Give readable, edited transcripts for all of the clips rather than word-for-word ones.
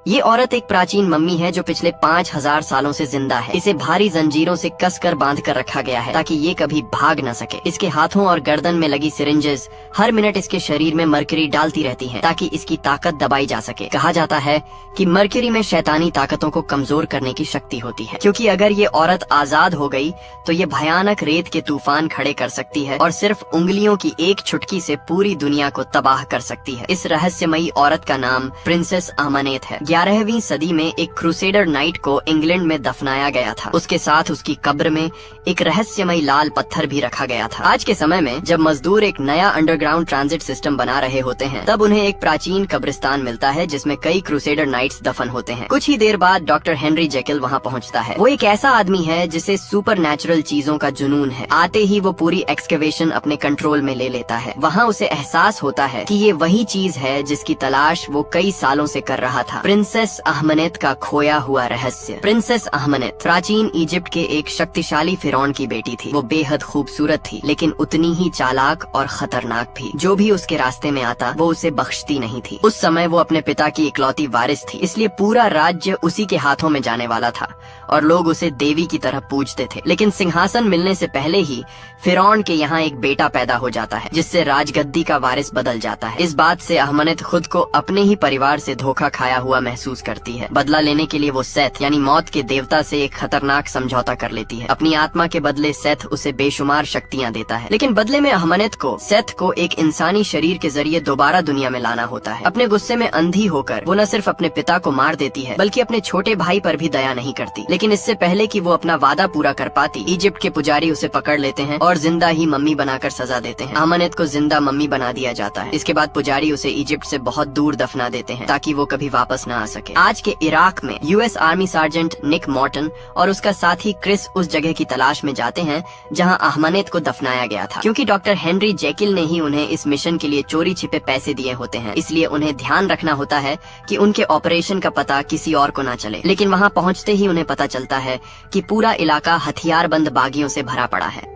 ये औरत एक प्राचीन मम्मी है जो पिछले 5000 सालों से जिंदा है। इसे भारी जंजीरों से कसकर बांध कर रखा गया है ताकि ये कभी भाग न सके। इसके हाथों और गर्दन में लगी सिरिंजेस हर मिनट इसके शरीर में मरकरी डालती रहती हैं ताकि इसकी ताकत दबाई जा सके। कहा जाता है कि मरकरी में शैतानी ताकतों को कमजोर करने की शक्ति होती है, क्योंकि अगर ये औरत आजाद हो गई तो ये भयानक रेत के तूफान खड़े कर सकती है और सिर्फ उंगलियों की एक छुटकी से पूरी दुनिया को तबाह कर सकती है। इस रहस्यमयी औरत का नाम प्रिंसेस अहमनेत है। 11वीं सदी में एक क्रूसेडर नाइट को इंग्लैंड में दफनाया गया था। उसके साथ उसकी कब्र में एक रहस्यमयी लाल पत्थर भी रखा गया था। आज के समय में जब मजदूर एक नया अंडरग्राउंड ट्रांजिट सिस्टम बना रहे होते हैं, तब उन्हें एक प्राचीन कब्रिस्तान मिलता है जिसमें कई क्रूसेडर नाइट्स दफन होते हैं। कुछ ही देर बाद डॉक्टर हेनरी जेकिल वहाँ पहुँचता है। वो एक ऐसा आदमी है जिसे सुपर नेचुरल चीजों का जुनून है। आते ही वो पूरी एक्सकेवेशन अपने कंट्रोल में ले लेता है। वहाँ उसे एहसास होता है कि ये वही चीज है जिसकी तलाश वो कई सालों से कर रहा था, प्रिंसेस अहमनेत का खोया हुआ रहस्य। प्रिंसेस अहमनेत प्राचीन इजिप्ट के एक शक्तिशाली फिरौन की बेटी थी। वो बेहद खूबसूरत थी, लेकिन उतनी ही चालाक और खतरनाक भी। जो भी उसके रास्ते में आता वो उसे बख्शती नहीं थी। उस समय वो अपने पिता की इकलौती वारिस थी, इसलिए पूरा राज्य उसी के हाथों में जाने वाला था और लोग उसे देवी की तरह पूजते थे। लेकिन सिंहासन मिलने से पहले ही फिरौन के यहाँ एक बेटा पैदा हो जाता है, जिससे राजगद्दी का वारिस बदल जाता है। इस बात से अहमनेत खुद को अपने ही परिवार से धोखा खाया हुआ महसूस करती है। बदला लेने के लिए वो सेथ यानी मौत के देवता से एक खतरनाक समझौता कर लेती है। अपनी आत्मा के बदले सेथ उसे बेशुमार शक्तियाँ देता है, लेकिन बदले में अहमनेत को सेथ को एक इंसानी शरीर के जरिए दोबारा दुनिया में लाना होता है। अपने गुस्से में अंधी होकर वो न सिर्फ अपने पिता को मार देती है, बल्कि अपने छोटे भाई पर भी दया नहीं करती। लेकिन इससे पहले कि वो अपना वादा पूरा कर पाती, इजिप्ट के पुजारी उसे पकड़ लेते हैं और जिंदा ही मम्मी बनाकर सजा देते हैं। अहमनेत को जिंदा मम्मी बना दिया जाता है। इसके बाद पुजारी उसे इजिप्ट से बहुत दूर दफना देते हैं ताकि वो कभी वापस न आ सके। आज के इराक में यूएस आर्मी सार्जेंट निक मॉर्टन और उसका साथी क्रिस उस जगह की तलाश में जाते हैं जहां अहमनेत को दफनाया गया था। क्योंकि डॉक्टर हेनरी जेकिल ने ही उन्हें इस मिशन के लिए चोरी छिपे पैसे दिए होते हैं, इसलिए उन्हें ध्यान रखना होता है कि उनके ऑपरेशन का पता किसी और को न चले। लेकिन वहां पहुंचते ही उन्हें पता चलता है कि पूरा इलाका हथियारबंद बागियों से भरा पड़ा है।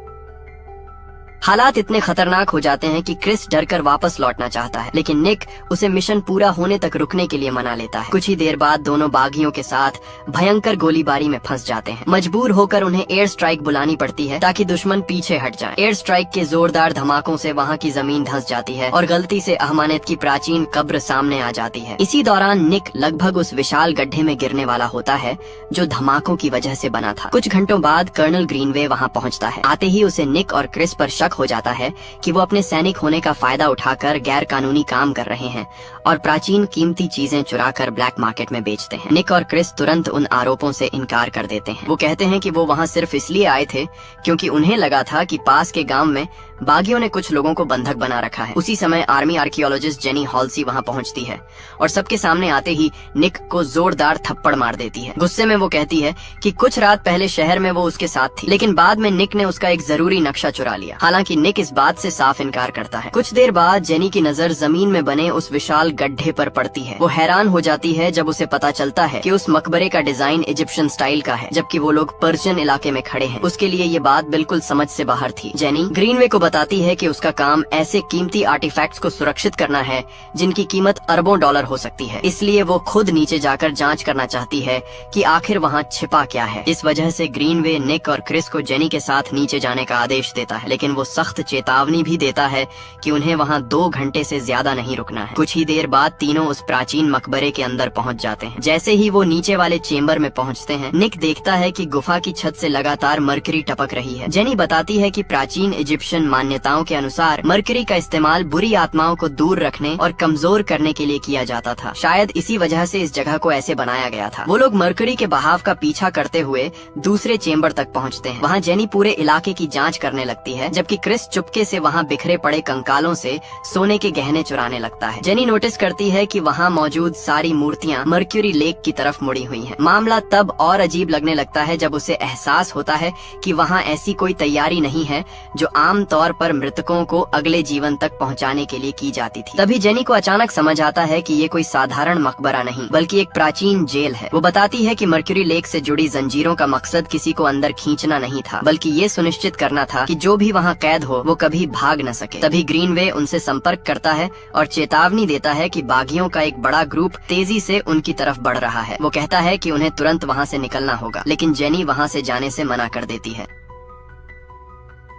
हालात इतने खतरनाक हो जाते हैं कि क्रिस डरकर वापस लौटना चाहता है, लेकिन निक उसे मिशन पूरा होने तक रुकने के लिए मना लेता है। कुछ ही देर बाद दोनों बागियों के साथ भयंकर गोलीबारी में फंस जाते हैं। मजबूर होकर उन्हें एयर स्ट्राइक बुलानी पड़ती है ताकि दुश्मन पीछे हट जाए। एयर स्ट्राइक के जोरदार धमाकों से वहाँ की जमीन धंस जाती है और गलती से अहमनेत की प्राचीन कब्र सामने आ जाती है। इसी दौरान निक लगभग उस विशाल गड्ढे में गिरने वाला होता है जो धमाकों की वजह से बना था। कुछ घंटों बाद कर्नल ग्रीनवे वहाँ पहुँचता है। आते ही उसे निक और क्रिस पर शक हो जाता है कि वो अपने सैनिक होने का फायदा उठाकर गैर कानूनी काम कर रहे हैं और प्राचीन कीमती चीजें चुराकर ब्लैक मार्केट में बेचते हैं। निक और क्रिस तुरंत उन आरोपों से इनकार कर देते हैं। वो कहते हैं कि वो वहाँ सिर्फ इसलिए आए थे क्योंकि उन्हें लगा था कि पास के गांव में बागियों ने कुछ लोगों को बंधक बना रखा है। उसी समय आर्मी आर्कियोलॉजिस्ट जेनी हॉल्सी वहाँ पहुँचती है और सबके सामने आते ही निक को जोरदार थप्पड़ मार देती है। गुस्से में वो कहती है कि कुछ रात पहले शहर में वो उसके साथ थी, लेकिन बाद में निक ने उसका एक जरूरी नक्शा चुरा लिया। हालांकि निक इस बात से साफ इनकार करता है। कुछ देर बाद जेनी की नजर जमीन में बने उस विशाल गड्ढे पर पड़ती है। वो हैरान हो जाती है जब उसे पता चलता है कि उस मकबरे का डिजाइन इजिप्शियन स्टाइल का है, जबकि वो लोग पर्शियन इलाके में खड़े हैं। उसके लिए ये बात बिल्कुल समझ से बाहर थी। जेनी ग्रीनवे को बताती है कि उसका काम ऐसे कीमती आर्टिफैक्ट्स को सुरक्षित करना है जिनकी कीमत अरबों डॉलर हो सकती है, इसलिए वो खुद नीचे जाकर जांच करना चाहती है कि आखिर वहाँ छिपा क्या है। इस वजह से ग्रीनवे निक और क्रिस को जेनी के साथ नीचे जाने का आदेश देता है, लेकिन वो सख्त चेतावनी भी देता है कि उन्हें वहाँ 2 घंटे से ज्यादा नहीं रुकना है। कुछ ही देर बाद तीनों उस प्राचीन मकबरे के अंदर पहुँच जाते हैं। जैसे ही वो नीचे वाले चेम्बर में पहुँचते हैं, निक देखता है कि गुफा की छत से लगातार मरकरी टपक रही है। जेनी बताती है कि प्राचीन इजिप्शियन मान्यताओं के अनुसार मरकरी का इस्तेमाल बुरी आत्माओं को दूर रखने और कमजोर करने के लिए किया जाता था। शायद इसी वजह से इस जगह को ऐसे बनाया गया था। वो लोग मरकरी के बहाव का पीछा करते हुए दूसरे चेम्बर तक पहुँचते हैं। वहाँ जेनी पूरे इलाके की जाँच करने लगती है, जबकि क्रिस चुपके से वहाँ बिखरे पड़े कंकालों से सोने के गहने चुराने लगता है। जेनी नोटिस करती है कि वहाँ मौजूद सारी मूर्तियाँ मर्क्यूरी लेक की तरफ मुड़ी हुई हैं। मामला तब और अजीब लगने लगता है जब उसे एहसास होता है कि वहाँ ऐसी कोई तैयारी नहीं है जो आम तौर पर मृतकों को अगले जीवन तक पहुँचाने के लिए की जाती थी। तभी जेनी को अचानक समझ आता है कि ये कोई साधारण मकबरा नहीं बल्कि एक प्राचीन जेल है। वो बताती है कि मर्क्यूरी लेक से जुड़ी जंजीरों का मकसद किसी को अंदर खींचना नहीं था, बल्कि ये सुनिश्चित करना था कि जो भी वहाँ कैद हो वो कभी भाग न सके। तभी ग्रीनवे उनसे संपर्क करता है और चेतावनी देता है कि बागियों का एक बड़ा ग्रुप तेजी से उनकी तरफ बढ़ रहा है। वो कहता है कि उन्हें तुरंत वहाँ से निकलना होगा, लेकिन जेनी वहाँ से जाने से मना कर देती है।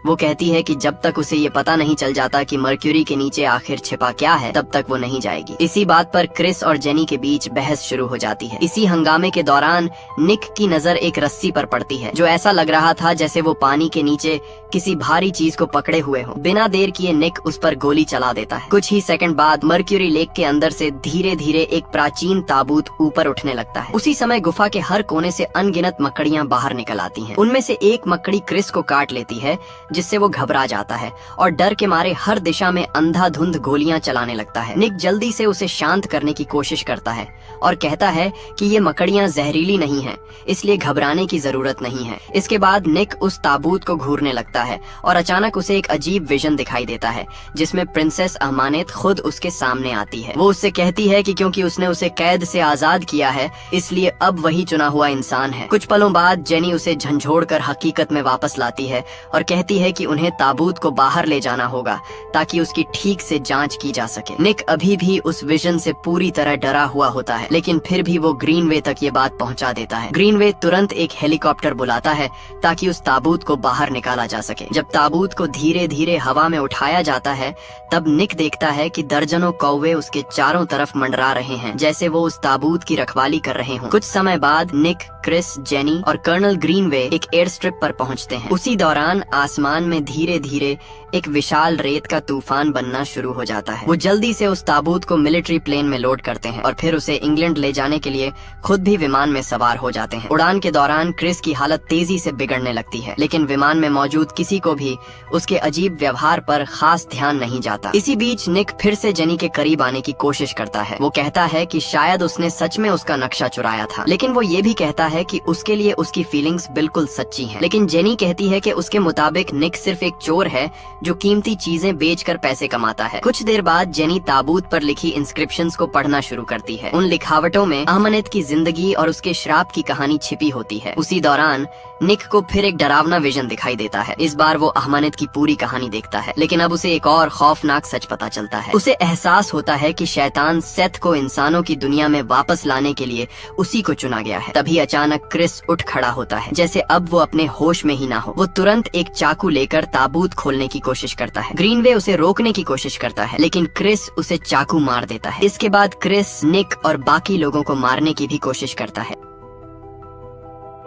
वो कहती है कि जब तक उसे ये पता नहीं चल जाता कि मर्क्यूरी के नीचे आखिर छिपा क्या है, तब तक वो नहीं जाएगी। इसी बात पर क्रिस और जेनी के बीच बहस शुरू हो जाती है। इसी हंगामे के दौरान निक की नजर एक रस्सी पर पड़ती है, जो ऐसा लग रहा था जैसे वो पानी के नीचे किसी भारी चीज को पकड़े हुए हो। बिना देर किए निक उस पर गोली चला देता है। कुछ ही सेकंड बाद मर्क्यूरी लेक के अंदर से धीरे धीरे एक प्राचीन ताबूत ऊपर उठने लगता है। उसी समय गुफा के हर कोने से अनगिनत मकड़ियां बाहर निकल आती हैं। उनमें से एक मकड़ी क्रिस को काट लेती है, जिससे वो घबरा जाता है और डर के मारे हर दिशा में अंधाधुंध गोलियां चलाने लगता है। निक जल्दी से उसे शांत करने की कोशिश करता है और कहता है कि ये मकड़ियां जहरीली नहीं हैं, इसलिए घबराने की जरूरत नहीं है। इसके बाद निक उस ताबूत को घूरने लगता है और अचानक उसे एक अजीब विजन दिखाई देता है, जिसमें प्रिंसेस अहमानेत खुद उसके सामने आती है। वो उससे कहती है कि क्योंकि उसने उसे कैद से आजाद किया है, इसलिए अब वही चुना हुआ इंसान है। कुछ पलों बाद जेनी उसे झंझोड़कर हकीकत में वापस लाती है और कहती है कि उन्हें ताबूत को बाहर ले जाना होगा ताकि उसकी ठीक से जांच की जा सके। निक अभी भी उस विजन से पूरी तरह डरा हुआ होता है, लेकिन फिर भी वो ग्रीनवे तक ये बात पहुंचा देता है। ग्रीनवे तुरंत एक हेलीकॉप्टर बुलाता है ताकि उस ताबूत को बाहर निकाला जा सके। जब ताबूत को धीरे धीरे हवा में उठाया जाता है, तब निक देखता है कि दर्जनों कौवे उसके चारों तरफ मंडरा रहे हैं, जैसे वो उस ताबूत की रखवाली कर रहे हों। कुछ समय बाद निक, क्रिस, जेनी और कर्नल ग्रीनवे एक एयर स्ट्रिप पर पहुंचते हैं। उसी दौरान आसमान में धीरे धीरे एक विशाल रेत का तूफान बनना शुरू हो जाता है। वो जल्दी से उस ताबूत को मिलिट्री प्लेन में लोड करते हैं और फिर उसे इंग्लैंड ले जाने के लिए खुद भी विमान में सवार हो जाते हैं। उड़ान के दौरान क्रिस की हालत तेजी से बिगड़ने लगती है, लेकिन विमान में मौजूद किसी को भी उसके अजीब व्यवहार पर खास ध्यान नहीं जाता। इसी बीच निक फिर से जेनी के करीब आने की कोशिश करता है। वो कहता है कि शायद उसने सच में उसका नक्शा चुराया था, लेकिन वो ये भी कहता है कि उसके लिए उसकी फीलिंग्स बिल्कुल सच्ची हैं। लेकिन जेनी कहती है कि उसके मुताबिक निक सिर्फ एक चोर है जो कीमती चीजें बेचकर पैसे कमाता है। कुछ देर बाद जेनी ताबूत पर लिखी इंस्क्रिप्शंस को पढ़ना शुरू करती है। उन लिखावटों में अहमनेत की जिंदगी और उसके श्राप की कहानी छिपी होती है। उसी दौरान निक को फिर एक डरावना विजन दिखाई देता है। इस बार वो अहमनेत की पूरी कहानी देखता है, लेकिन अब उसे एक और खौफनाक सच पता चलता है। उसे एहसास होता है कि शैतान सेथ को इंसानों की दुनिया में वापस लाने के लिए उसी को चुना गया है। तभी अचानक क्रिस उठ खड़ा होता है, जैसे अब वो अपने होश में ही ना हो। वो तुरंत एक चाकू लेकर ताबूत खोलने की कोशिश करता है। ग्रीनवे उसे रोकने की कोशिश करता है, लेकिन क्रिस उसे चाकू मार देता है। इसके बाद क्रिस निक और बाकी लोगों को मारने की भी कोशिश करता है।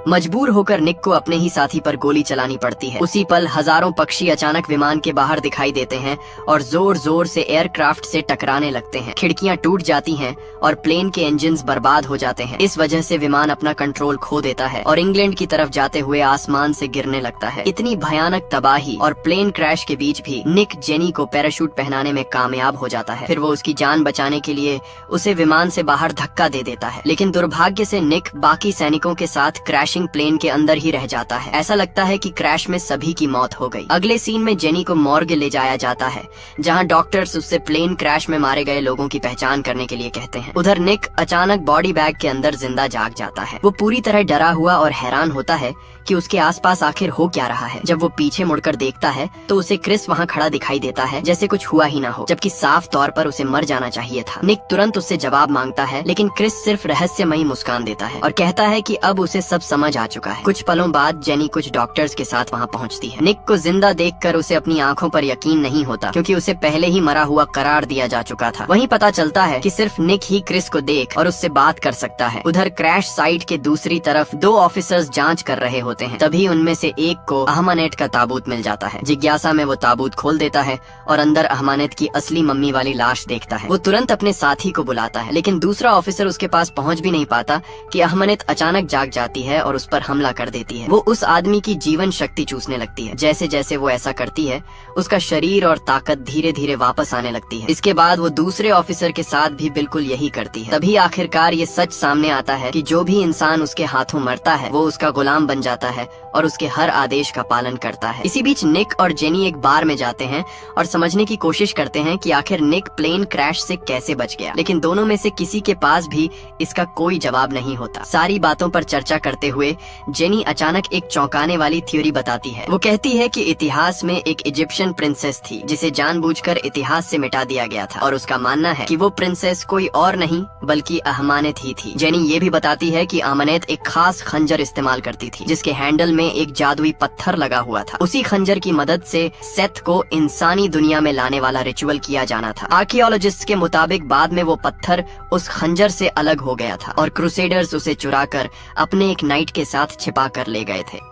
मजबूर होकर निक को अपने ही साथी पर गोली चलानी पड़ती है। उसी पल हजारों पक्षी अचानक विमान के बाहर दिखाई देते हैं और जोर जोर से एयरक्राफ्ट से टकराने लगते हैं। खिड़कियां टूट जाती हैं और प्लेन के इंजन्स बर्बाद हो जाते हैं। इस वजह से विमान अपना कंट्रोल खो देता है और इंग्लैंड की तरफ जाते हुए आसमान से गिरने लगता है। इतनी भयानक तबाही और प्लेन क्रैश के बीच भी निक जेनी को पैराशूट पहनाने में कामयाब हो जाता है। फिर वो उसकी जान बचाने के लिए उसे विमान से बाहर धक्का दे देता है, लेकिन दुर्भाग्य से निक बाकी सैनिकों के साथ क्रैश प्लेन के अंदर ही रह जाता है। ऐसा लगता है कि क्रैश में सभी की मौत हो गई। अगले सीन में जेनी को मॉर्ग ले जाया जाता है, जहां डॉक्टर्स उससे प्लेन क्रैश में मारे गए लोगों की पहचान करने के लिए कहते हैं। उधर निक अचानक बॉडी बैग के अंदर जिंदा जाग जाता है। वो पूरी तरह डरा हुआ और हैरान होता है कि उसके आसपास आखिर हो क्या रहा है। जब वो पीछे मुड़कर देखता है तो उसे क्रिस वहाँ खड़ा दिखाई देता है, जैसे कुछ हुआ ही ना हो, जबकि साफ तौर पर उसे मर जाना चाहिए था। निक तुरंत उससे जवाब मांगता है, लेकिन क्रिस सिर्फ रहस्यमयी मुस्कान देता है और कहता है कि अब उसे सब समझ आ चुका है। कुछ पलों बाद जेनी कुछ डॉक्टर्स के साथ वहाँ पहुँचती है। निक को जिंदा देखकर उसे अपनी आंखों पर यकीन नहीं होता, क्योंकि उसे पहले ही मरा हुआ करार दिया जा चुका था। वहीं पता चलता है कि सिर्फ निक ही क्रिस को देख और उससे बात कर सकता है। उधर क्रैश साइट के दूसरी तरफ 2 ऑफिसर्स जांच कर रहे होते हैं। तभी उनमें से एक को अहमनेत का ताबूत मिल जाता है। जिज्ञासा में वो ताबूत खोल देता है और अंदर अहमनेत की असली मम्मी वाली लाश देखता है। वो तुरंत अपने साथी को बुलाता है, लेकिन दूसरा ऑफिसर उसके पास पहुंच भी नहीं पाता कि अहमनेत अचानक जाग जाती है और उस पर हमला कर देती है। वो उस आदमी की जीवन शक्ति चूसने लगती है। जैसे जैसे वो ऐसा करती है, उसका शरीर और ताकत धीरे धीरे वापस आने लगती है। इसके बाद वो दूसरे ऑफिसर के साथ भी बिल्कुल यही करती है। तभी आखिरकार ये सच सामने आता है कि जो भी इंसान उसके हाथों मरता है, वो उसका गुलाम बन जाता है और उसके हर आदेश का पालन करता है। इसी बीच निक और जेनी एक बार में जाते हैं और समझने की कोशिश करते हैं कि आखिर निक प्लेन क्रैश से कैसे बच गया, लेकिन दोनों में से किसी के पास भी इसका कोई जवाब नहीं होता। सारी बातों पर चर्चा करते हुए हुए जेनी अचानक एक चौंकाने वाली थ्योरी बताती है। वो कहती है कि इतिहास में एक इजिप्शियन प्रिंसेस थी जिसे जानबूझकर इतिहास से मिटा दिया गया था, और उसका मानना है कि वो प्रिंसेस कोई और नहीं बल्कि अहमानेत ही थी। जेनी ये भी बताती है कि अहमानेत एक खास खंजर इस्तेमाल करती थी जिसके हैंडल में एक जादुई पत्थर लगा हुआ था। उसी खंजर की मदद से सेथ को इंसानी दुनिया में लाने वाला रिचुअल किया जाना था। आर्कियोलॉजिस्ट के मुताबिक बाद में वो पत्थर उस खंजर से अलग हो गया था और क्रूसेडर्स उसे चुराकर अपने एक नाइट के साथ छिपा कर ले गए थे।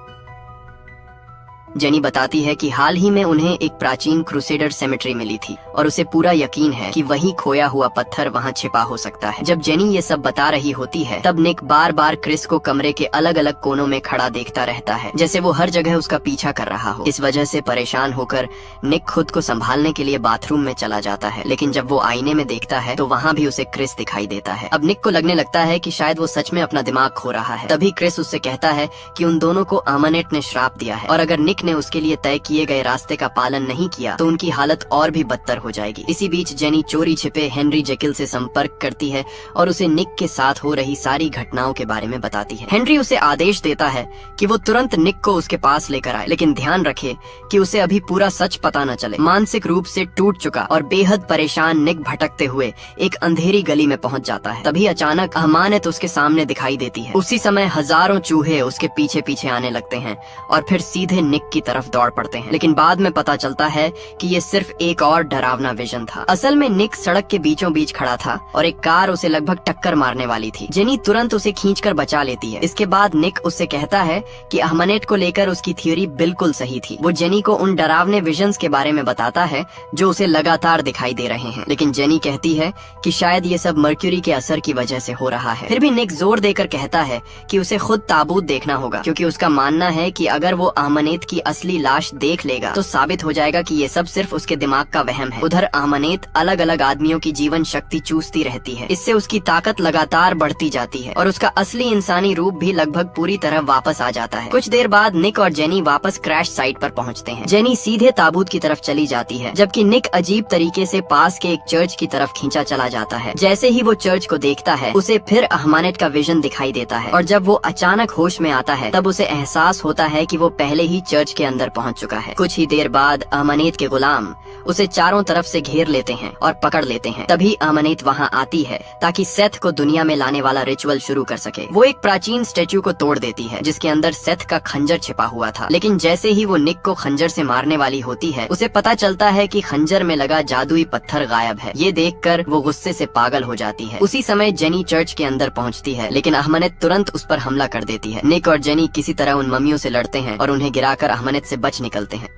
जेनी बताती है कि हाल ही में उन्हें एक प्राचीन क्रूसेडर सेमेट्री मिली थी और उसे पूरा यकीन है कि वही खोया हुआ पत्थर वहां छिपा हो सकता है। जब जेनी ये सब बता रही होती है तब निक बार बार क्रिस को कमरे के अलग अलग कोनों में खड़ा देखता रहता है, जैसे वो हर जगह उसका पीछा कर रहा हो। इस वजह से परेशान होकर निक खुद को संभालने के लिए बाथरूम में चला जाता है, लेकिन जब वो आईने में देखता है तो वहाँ भी उसे क्रिस दिखाई देता है। अब निक को लगने लगता है कि शायद वो सच में अपना दिमाग खो रहा है। तभी क्रिस उससे कहता है कि उन दोनों को अहमानेत ने श्राप दिया है और अगर निक ने उसके लिए तय किए गए रास्ते का पालन नहीं किया तो उनकी हालत और भी बदतर हो जाएगी। इसी बीच जेनी चोरी छिपे हेनरी जेकिल से संपर्क करती है और उसे निक के साथ हो रही सारी घटनाओं के बारे में बताती है। हेनरी उसे आदेश देता है कि वो तुरंत निक को उसके पास लेकर आए, लेकिन ध्यान रखे कि उसे अभी पूरा सच पता न चले। मानसिक रूप से टूट चुका और बेहद परेशान निक भटकते हुए एक अंधेरी गली में पहुंच जाता है। तभी अचानक अहमानेत उसके सामने दिखाई देती है। उसी समय हजारों चूहे उसके पीछे पीछे आने लगते हैं और फिर सीधे निक की तरफ दौड़ पड़ते हैं, लेकिन बाद में पता चलता है कि ये सिर्फ एक और डरावना विजन था। असल में निक सड़क के बीचों बीच खड़ा था और एक कार उसे लगभग टक्कर मारने वाली थी। जेनी तुरंत उसे खींचकर बचा लेती है। इसके बाद निक उससे कहता है कि अहमानेत को लेकर उसकी थ्योरी बिल्कुल सही थी। वो जेनी को उन डरावने विजन्स के बारे में बताता है जो उसे लगातार दिखाई दे रहे हैं, लेकिन जेनी कहती है कि शायद ये सब मर्क्यूरी के असर की वजह से हो रहा है। फिर भी निक जोर देकर कहता है कि उसे खुद ताबूत देखना होगा, क्योंकि उसका मानना है कि अगर वो अहमानेत की असली लाश देख लेगा तो साबित हो जाएगा कि ये सब सिर्फ उसके दिमाग का वहम है। उधर अहमानेत अलग अलग आदमियों की जीवन शक्ति चूसती रहती है। इससे उसकी ताकत लगातार बढ़ती जाती है और उसका असली इंसानी रूप भी लगभग पूरी तरह वापस आ जाता है। कुछ देर बाद निक और जेनी वापस क्रैश साइट पर पहुंचते हैं। जेनी सीधे ताबूत की तरफ चली जाती है, जबकि निक अजीब तरीके से पास के एक चर्च की तरफ खींचा चला जाता है। जैसे ही वो चर्च को देखता है उसे फिर अहमानेत का विजन दिखाई देता है और जब वो अचानक होश में आता है तब उसे एहसास होता है कि वो पहले ही चर्च के अंदर पहुंच चुका है। कुछ ही देर बाद अहमानेत के गुलाम उसे चारों तरफ से घेर लेते हैं और पकड़ लेते हैं। तभी अहमानेत वहां आती है ताकि सेथ को दुनिया में लाने वाला रिचुअल शुरू कर सके। वो एक प्राचीन स्टेच्यू को तोड़ देती है जिसके अंदर सेथ का खंजर छिपा हुआ था, लेकिन जैसे ही वो निक को खंजर से मारने वाली होती है उसे पता चलता है कि खंजर में लगा जादुई पत्थर गायब है। ये देखकर वो गुस्से से पागल हो जाती है। उसी समय जेनी चर्च के अंदर पहुंचती है, लेकिन अहमानेत तुरंत उस पर हमला कर देती है। निक और जेनी किसी तरह उन मम्मियों से लड़ते हैं और उन्हें गिराकर अहमानेत से बच निकलते हैं।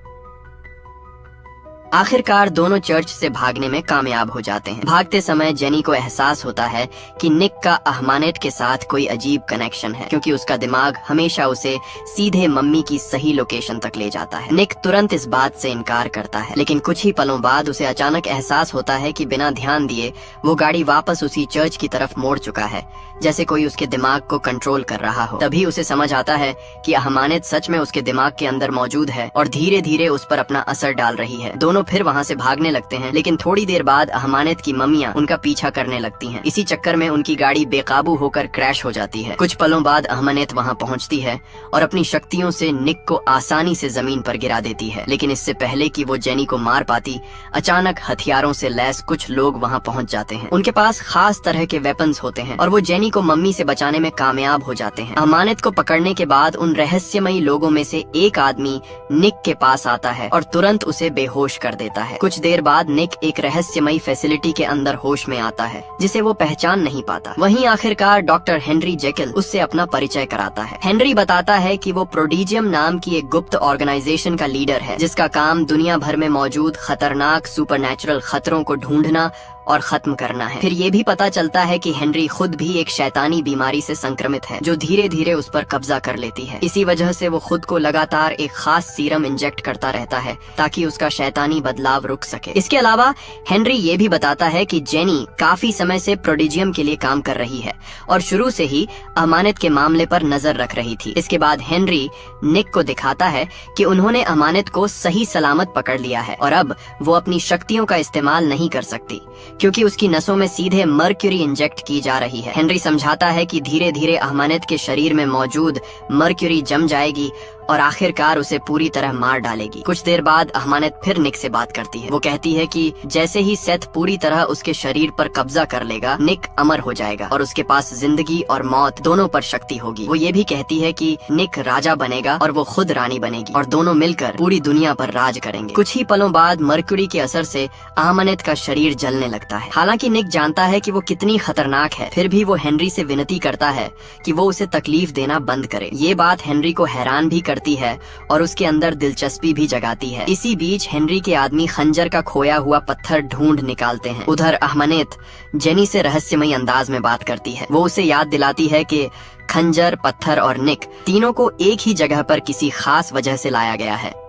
आखिरकार दोनों चर्च से भागने में कामयाब हो जाते हैं। भागते समय जेनी को एहसास होता है कि निक का अहमानेत के साथ कोई अजीब कनेक्शन है, क्योंकि उसका दिमाग हमेशा उसे सीधे मम्मी की सही लोकेशन तक ले जाता है। निक तुरंत इस बात से इनकार करता है, लेकिन कुछ ही पलों बाद उसे अचानक एहसास होता है कि बिना ध्यान दिए वो गाड़ी वापस उसी चर्च की तरफ मोड़ चुका है, जैसे कोई उसके दिमाग को कंट्रोल कर रहा हो। तभी उसे समझ आता है कि अहमानेत सच में उसके दिमाग के अंदर मौजूद है और धीरे धीरे उस पर अपना असर डाल रही है। दोनों फिर वहाँ से भागने लगते हैं, लेकिन थोड़ी देर बाद अहमानेत की मम्मियाँ उनका पीछा करने लगती हैं। इसी चक्कर में उनकी गाड़ी बेकाबू होकर क्रैश हो जाती है। कुछ पलों बाद अहमानेत वहाँ पहुँचती है और अपनी शक्तियों से निक को आसानी से जमीन पर गिरा देती है, लेकिन इससे पहले कि वो जेनी को मार पाती, अचानक हथियारों से लैस कुछ लोग वहाँ पहुँच जाते हैं। उनके पास खास तरह के वेपन्स होते हैं और वो जेनी को मम्मी से बचाने में कामयाब हो जाते हैं। अहमानेत को पकड़ने के बाद उन रहस्यमयी लोगों में से एक आदमी निक के पास आता है और तुरंत उसे बेहोश कर देता है। कुछ देर बाद निक एक रहस्यमयी फैसिलिटी के अंदर होश में आता है जिसे वो पहचान नहीं पाता। वहीं आखिरकार डॉक्टर हेनरी जेकिल उससे अपना परिचय कराता है। हेनरी बताता है कि वो प्रोडिजियम नाम की एक गुप्त ऑर्गेनाइजेशन का लीडर है जिसका काम दुनिया भर में मौजूद खतरनाक सुपरनैचुरल खतरों को ढूंढना और खत्म करना है। फिर ये भी पता चलता है कि हेनरी खुद भी एक शैतानी बीमारी से संक्रमित है जो धीरे धीरे उस पर कब्जा कर लेती है। इसी वजह से वो खुद को लगातार एक खास सीरम इंजेक्ट करता रहता है ताकि उसका शैतानी बदलाव रुक सके। इसके अलावा हेनरी ये भी बताता है कि जेनी काफी समय से प्रोडिजियम के लिए काम कर रही है और शुरू से ही अमानत के मामले पर नजर रख रही थी। इसके बाद हेनरी निक को दिखाता है कि उन्होंने अमानत को सही सलामत पकड़ लिया है और अब वो अपनी शक्तियों का इस्तेमाल नहीं कर सकती, क्योंकि उसकी नसों में सीधे मर्क्यूरी इंजेक्ट की जा रही है। हेनरी समझाता है कि धीरे धीरे अहमनेत के शरीर में मौजूद मर्क्यूरी जम जाएगी और आखिरकार उसे पूरी तरह मार डालेगी। कुछ देर बाद अहमनेत फिर निक से बात करती है। वो कहती है कि जैसे ही सेथ पूरी तरह उसके शरीर पर कब्जा कर लेगा, निक अमर हो जाएगा और उसके पास जिंदगी और मौत दोनों पर शक्ति होगी। वो ये भी कहती है कि निक राजा बनेगा और वो खुद रानी बनेगी और दोनों मिलकर पूरी दुनिया पर राज करेंगे। कुछ ही पलों बाद मर्क्यूरी के असर से अहमनेत का शरीर जलने लगता है। हालांकि निक जानता है कि वो कितनी खतरनाक है, फिर भी वो हेनरी से विनती करता है कि वो उसे तकलीफ देना बंद करे। ये बात हेनरी को हैरान भी करती है और उसके अंदर दिलचस्पी भी जगाती है। इसी बीच हेनरी के आदमी खंजर का खोया हुआ पत्थर ढूंढ निकालते हैं। उधर अहमनेत जेनी से रहस्यमयी अंदाज में बात करती है। वो उसे याद दिलाती है कि खंजर, पत्थर और निक तीनों को एक ही जगह पर किसी खास वजह से लाया गया है।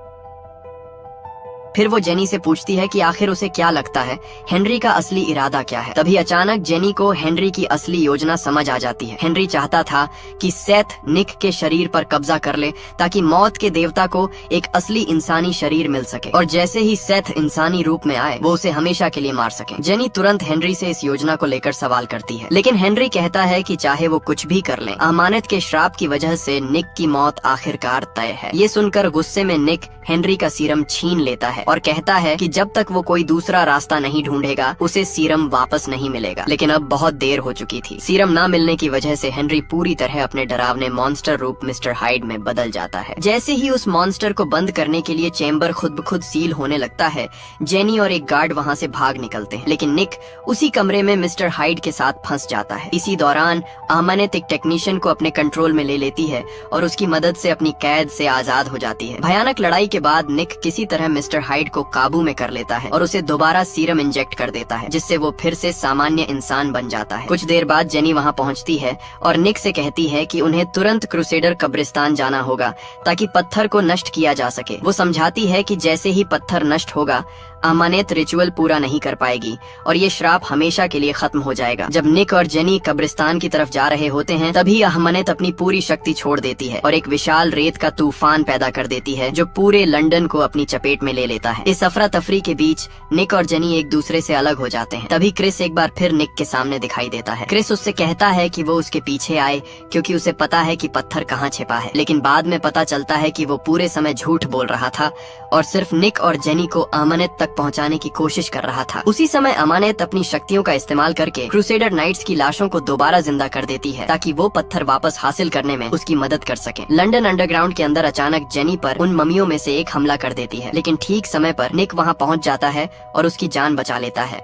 फिर वो जेनी से पूछती है कि आखिर उसे क्या लगता है, हेनरी का असली इरादा क्या है। तभी अचानक जेनी को हेनरी की असली योजना समझ आ जाती है। हेनरी चाहता था कि सेथ निक के शरीर पर कब्जा कर ले ताकि मौत के देवता को एक असली इंसानी शरीर मिल सके और जैसे ही सेथ इंसानी रूप में आए वो उसे हमेशा के लिए मार सके। जेनी तुरंत हेनरी से इस योजना को लेकर सवाल करती है, लेकिन हेनरी कहता है कि चाहे वो कुछ भी कर ले, अमानत के श्राप की वजह से निक की मौत आखिरकार तय है। ये सुनकर गुस्से में निक हेनरी का सीरम छीन लेता है और कहता है कि जब तक वो कोई दूसरा रास्ता नहीं ढूंढेगा उसे सीरम वापस नहीं मिलेगा। लेकिन अब बहुत देर हो चुकी थी। सीरम ना मिलने की वजह से हेनरी पूरी तरह अपने डरावने मॉन्स्टर रूप मिस्टर हाइड में बदल जाता है। जैसे ही उस मॉन्स्टर को बंद करने के लिए चेम्बर खुद ब खुद सील होने लगता है, जेनी और एक गार्ड वहाँ से भाग निकलते हैं, लेकिन निक उसी कमरे में मिस्टर हाइड के साथ फंस जाता है। इसी दौरान अमानत एक टेक्नीशियन को अपने कंट्रोल में ले लेती है और उसकी मदद से अपनी कैद से आजाद हो जाती है। भयानक लड़ाई के बाद निक किसी तरह मिस्टर हाइड को काबू में कर लेता है और उसे दोबारा सीरम इंजेक्ट कर देता है, जिससे वो फिर से सामान्य इंसान बन जाता है। कुछ देर बाद जेनी वहाँ पहुँचती है और निक से कहती है कि उन्हें तुरंत क्रूसेडर कब्रिस्तान जाना होगा ताकि पत्थर को नष्ट किया जा सके। वो समझाती है कि जैसे ही पत्थर नष्ट होगा अमानत रिचुअल पूरा नहीं कर पाएगी और ये श्राप हमेशा के लिए खत्म हो जाएगा। जब निक और जेनी कब्रिस्तान की तरफ जा रहे होते हैं तभी अमानत अपनी पूरी शक्ति छोड़ देती है और एक विशाल रेत का तूफान पैदा कर देती है जो पूरे लंदन को अपनी चपेट में ले लेता है। इस अफरा तफरी के बीच निक और जेनी एक दूसरे से अलग हो जाते हैं। तभी क्रिस एक बार फिर निक के सामने दिखाई देता है। क्रिस उससे कहता है कि वो उसके पीछे आए क्योंकि उसे पता है कि पत्थर कहाँ छिपा है, लेकिन बाद में पता चलता है कि वो पूरे समय झूठ बोल रहा था और सिर्फ निक और जेनी को अमानत तक पहुंचाने की कोशिश कर रहा था। उसी समय अमानत अपनी शक्तियों का इस्तेमाल करके क्रूसेडर नाइट्स की लाशों को दोबारा जिंदा कर देती है ताकि वो पत्थर वापस हासिल करने में उसकी मदद कर सके। लंदन अंडरग्राउंड के अंदर अचानक जेनी पर उन ममियों में से एक हमला कर देती है, लेकिन ठीक समय पर निक वहाँ पहुँच जाता है और उसकी जान बचा लेता है।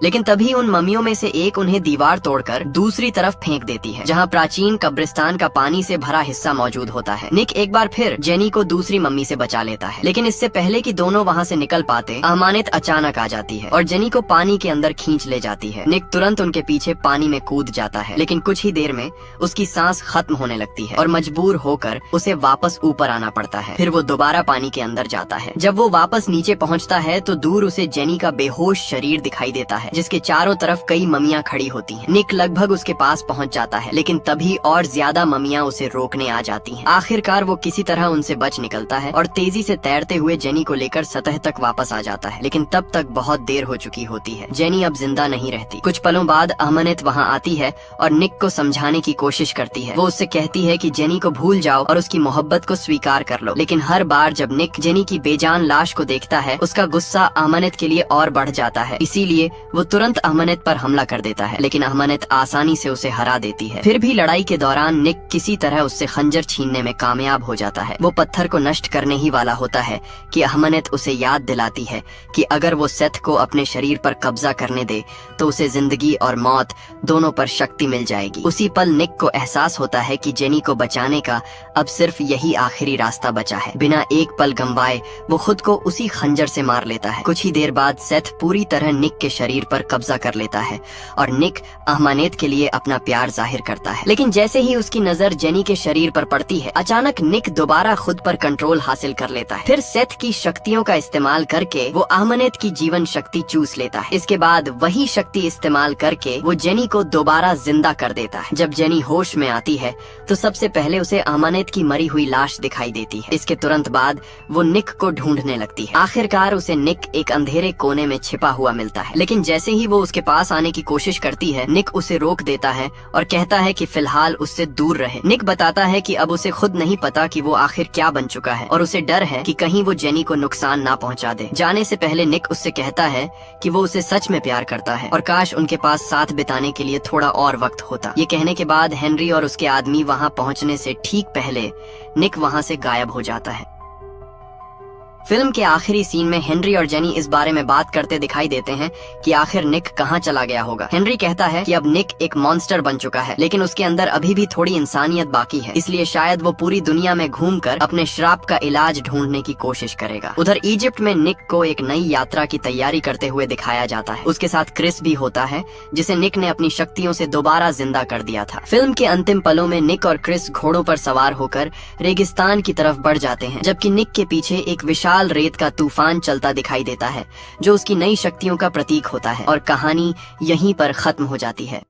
लेकिन तभी उन ममियों में से एक उन्हें दीवार तोड़कर दूसरी तरफ फेंक देती है जहां प्राचीन कब्रिस्तान का पानी से भरा हिस्सा मौजूद होता है। निक एक बार फिर जेनी को दूसरी मम्मी से बचा लेता है, लेकिन इससे पहले कि दोनों वहां से निकल पाते अमानत अचानक आ जाती है और जेनी को पानी के अंदर खींच ले जाती है। निक तुरंत उनके पीछे पानी में कूद जाता है, लेकिन कुछ ही देर में उसकी सांस खत्म होने लगती है और मजबूर होकर उसे वापस ऊपर आना पड़ता है। फिर वो दोबारा पानी के अंदर जाता है। जब वो वापस नीचे पहुँचता है तो दूर उसे जेनी का बेहोश शरीर दिखाई देता है जिसके चारों तरफ कई ममियां खड़ी होती हैं। निक लगभग उसके पास पहुंच जाता है, लेकिन तभी और ज्यादा ममियां उसे रोकने आ जाती हैं। आखिरकार वो किसी तरह उनसे बच निकलता है और तेजी से तैरते हुए जेनी को लेकर सतह तक वापस आ जाता है, लेकिन तब तक बहुत देर हो चुकी होती है। जेनी अब जिंदा नहीं रहती। कुछ पलों बाद अमानत वहाँ आती है और निक को समझाने की कोशिश करती है। वो उससे कहती है कि जेनी को भूल जाओ और उसकी मोहब्बत को स्वीकार कर लो, लेकिन हर बार जब निक जेनी की बेजान लाश को देखता है उसका गुस्सा अमानत के लिए और बढ़ जाता है। इसीलिए वो तुरंत अमानत पर हमला कर देता है, लेकिन अमानत आसानी से उसे हरा देती है। फिर भी लड़ाई के दौरान निक किसी तरह उससे खंजर छीनने में कामयाब हो जाता है। वो पत्थर को नष्ट करने ही वाला होता है कि अमानत उसे याद दिलाती है कि अगर वो सेथ को अपने शरीर पर कब्जा करने दे तो उसे जिंदगी और मौत दोनों पर शक्ति मिल जाएगी। उसी पल निक को एहसास होता है कि जेनी को बचाने का अब सिर्फ यही आखिरी रास्ता बचा है। बिना एक पल गंवाए वो खुद को उसी खंजर से मार लेता है। कुछ ही देर बाद सेथ पूरी तरह निक के शरीर पर कब्जा कर लेता है और निक अहमानेत के लिए अपना प्यार जाहिर करता है। लेकिन जैसे ही उसकी नजर जेनी के शरीर पर पड़ती है, अचानक निक दोबारा खुद पर कंट्रोल हासिल कर लेता है। फिर सेथ की शक्तियों का इस्तेमाल करके वो अहमानेत की जीवन शक्ति चूस लेता है। इसके बाद वही शक्ति इस्तेमाल करके वो जेनी को दोबारा जिंदा कर देता है। जब जेनी होश में आती है तो सबसे पहले उसे अहमानेत की मरी हुई लाश दिखाई देती है। इसके तुरंत बाद वो निक को ढूंढने लगती है। आखिरकार उसे निक एक अंधेरे कोने में छिपा हुआ मिलता है, लेकिन जैसे ही वो उसके पास आने की कोशिश करती है, निक उसे रोक देता है और कहता है कि फिलहाल उससे दूर रहे। निक बताता है कि अब उसे खुद नहीं पता कि वो आखिर क्या बन चुका है और उसे डर है कि कहीं वो जेनी को नुकसान ना पहुंचा दे। जाने से पहले निक उससे कहता है कि वो उसे सच में प्यार करता है और काश उनके पास साथ बिताने के लिए थोड़ा और वक्त होता। ये कहने के बाद हेनरी और उसके आदमी वहाँ पहुँचने से ठीक पहले निक वहाँ से गायब हो जाता है। फिल्म के आखिरी सीन में हेनरी और जेनी इस बारे में बात करते दिखाई देते हैं कि आखिर निक कहाँ चला गया होगा। हेनरी कहता है कि अब निक एक मॉन्स्टर बन चुका है, लेकिन उसके अंदर अभी भी थोड़ी इंसानियत बाकी है, इसलिए शायद वो पूरी दुनिया में घूमकर अपने श्राप का इलाज ढूंढने की कोशिश करेगा। उधर इजिप्ट में निक को एक नई यात्रा की तैयारी करते हुए दिखाया जाता है। उसके साथ क्रिस भी होता है, जिसे निक ने अपनी शक्तियों से दोबारा जिंदा कर दिया था। फिल्म के अंतिम पलों में निक और क्रिस घोड़ों पर सवार होकर रेगिस्तान की तरफ बढ़ जाते हैं, जबकि निक के पीछे एक विशाल रेत का तूफान चलता दिखाई देता है, जो उसकी नई शक्तियों का प्रतीक होता है और कहानी यहीं पर खत्म हो जाती है।